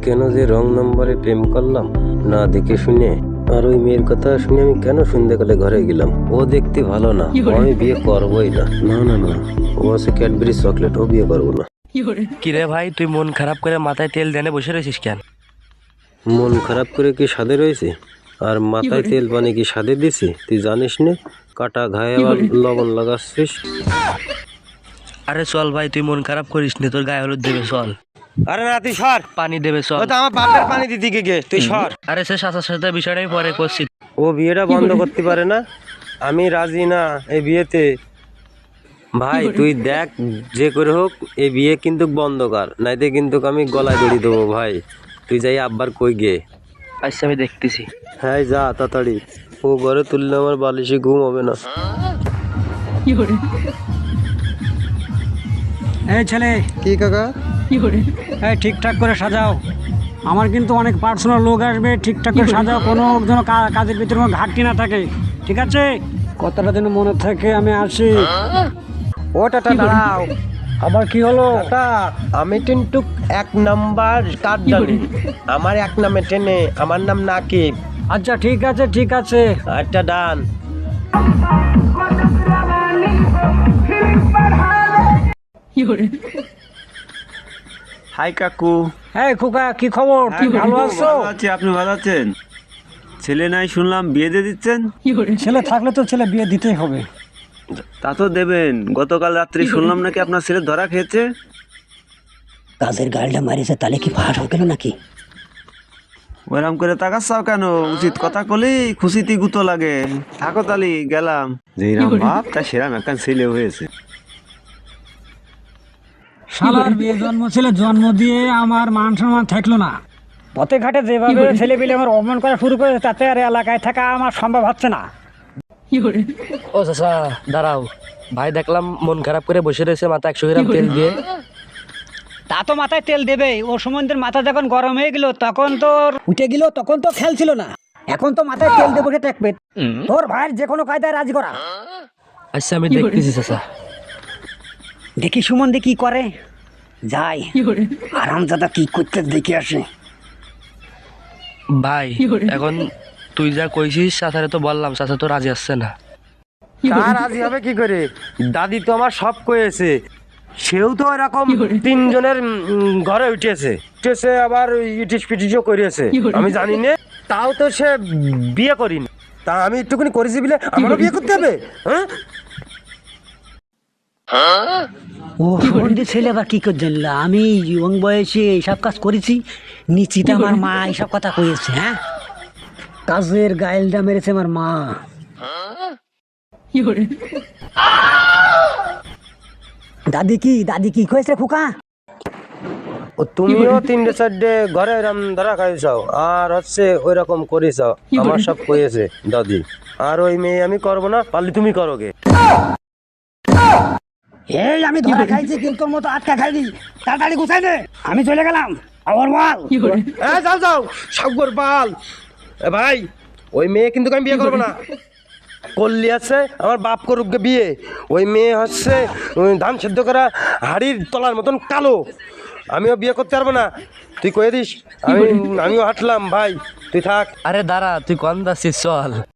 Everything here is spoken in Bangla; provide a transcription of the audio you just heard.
কেন যে রং নাম্বারে প্রেম করলাম না দেখে শুনে। আর ওই মেয়ের কথা শুনে আমি কেন সন্ধ্যাকালে ঘরে গেলাম। ও দেখতে ভালো না, আমি বিয়ে করবোই না। না না না, ও আছে ক্যাডবেরি চকলেট, ও বিয়ে করবো না। কিরে ভাই, তুই মন খারাপ করে মাথায় তেল দেনে বসে রয়েছিস কেন? মন খারাপ করে কি সাদে রয়েছে? আর মাথায় তেল পানি কি সাদে দিছি? তুই জানিস না? কাটা ঘায়ে আবার লবণ লাগাচ্ছিস। আরে চল ভাই, তুই মন খারাপ করিস নি, তোর গায়ে হলুদ দেবে চল। আরে না, তুই সর। পানি দেবে চল। ও তো আমার বাপের পানি দিতে গে, তুই সর। আরে সে সাথে সাথে বিষয়টা আমি পরে করছি। ও বিয়েটা বন্ধ করতে পারে না? আমি রাজি না এই বিয়েতে। ভাই তুই দেখ, যে করে হোক এই বিয়ে কিন্তু বন্ধ কর, নাইতে কিন্তু আমি গলায় দড়ি দেবো। ভাই তুই যাই আব্বার কই গে। আচ্ছা আমি দেখতেছি। হ্যাঁ যা তাড়াতাড়ি, ও ঘরে তুললে আমার বালিশে ঘুম হবে না। এই ছেলে, কি কাকা? এই ঠিকঠাক করে সাজাও। আমার কিন্তু অনেক পার্সোনাল লোক আসবে, ঠিকঠাক করে সাজাও, কোনো যেন কাজের ভিতরে কোনো ঘাটতি না থাকে, ঠিক আছে? কথাটা যেন মনে থাকে। আমি আসি। ও টাটা দাঁড়াও। আবার কি হলো? টাটা, আমি কিন্তু 1 নাম্বার কার্ড জানি। আমার 1 নামে টেনে, আমার নাম নাকিব। আচ্ছা ঠিক আছে, ঠিক আছে। আচ্ছা ডান। হাই কাকু। এই খোকা, কি খবর? কি ভালো আছো? ভালো আছি, আপনি ভালো আছেন? ছেলে নাই শুনলাম বিয়ে দিয়ে দিচ্ছেন। ছেলে থাকলে তো ছেলে বিয়ে দিতেই হবে। তা তো দেবেন। গতকাল রাত্রি শুনলাম নাকি আপনার ছেলে ধরা খেয়েছে। কাজের গালটা মারিছে, তাহলে কি ফাঁস হয়ে গেল নাকি? ওরম করে তাকাচ্ছাও কেন? উচিত কথা কলি খুশিতে গুতো লাগে। থাকো তালি, গেলাম। যেরাম বাপ তা সেরাম একটা ছেলে হয়েছে। শালার বিয়ে জন্ম ছেলে জন্ম দিয়ে আমার মান সম্মান থাকলো না। পথে ঘাটে যেভাবে ছেলে পেলে আমার অপমান করা শুরু করেছে, তাতে আর এলাকায় থাকা আমার সম্ভব হচ্ছে না। ও চাচা দাঁড়াও, ভাই দেখলাম মন খারাপ করে বসে রয়েছে, মাথা 100 গ্রাম তেল দিয়ে। তা তো মাথায় তেল দেবেই। ওর সময় মাথা যখন গরম হয়ে গেল তখন তো উঠে গেল, তখন তো খেয়াল ছিল না। এখন তো মাথায় তেল দেবো থাকবে। তোর ভাইয়ের যে কোনো কায়দায় রাজি করা। আচ্ছা আমি দেখতেছি চাচা। দেখি সুমন দি কি করে। যাই, আরামজাদা কি করতে দেখে আসে। ভাই এখন তুই যা কইছিস চাচারে তো বললাম, চাচা তো রাজি আসছে না। তার রাজি হবে কি করে? দাদি তো আমার সব কয়েছে। সেও তো এরকম 3 জনের ঘরে উঠেছে আবার ইটিস পিটিসও করিয়েছে। আমি জানি না, তাও তো সে বিয়ে করিনি। তা আমি একটুখানি করেছি বলে আমারও বিয়ে করতে হবে? হ্যাঁ, ও সুমন দি ছেলে আবার কি করে জানলো আমি ইয়ং বয়সে এইসব কাজ করেছি? নিশ্চিত আমার মা এইসব কথা কয়েছে। হ্যাঁ, কাজের গাইলটা মেরেছে আমার মা। দাদি কি কয়েছে খোকা? ও তুমিও 3-4 ঘরে এরম ধরা খাইছাও আর হচ্ছে ওই রকম করেছাও। আমার সব কয়েছে দাদি। আর ওই মেয়ে আমি করবো না, পারলে তুমি করোগে। এই আমি ধরা খাইছি, কিন্তু তোর মতো আটকা খাইনি। তাড়াতাড়ি গুছাই দে, আমি চলে গেলাম। আবার বল। যাও সাগর পাল। ভাই ওই মেয়ে কিন্তু আমি বিয়ে করবো না। করলি আছে আমার বাপ করুক গে বিয়ে। ওই মেয়ে হচ্ছে ধান সেদ্ধ করা হাড়ির তলার মতন কালো। আমিও বিয়ে করতে পারবো না। তুই কয়ে দিস। আমিও হাঁটলাম। ভাই তুই থাক। আরে দাঁড়া, তুই কোন যাচ্ছিস চল।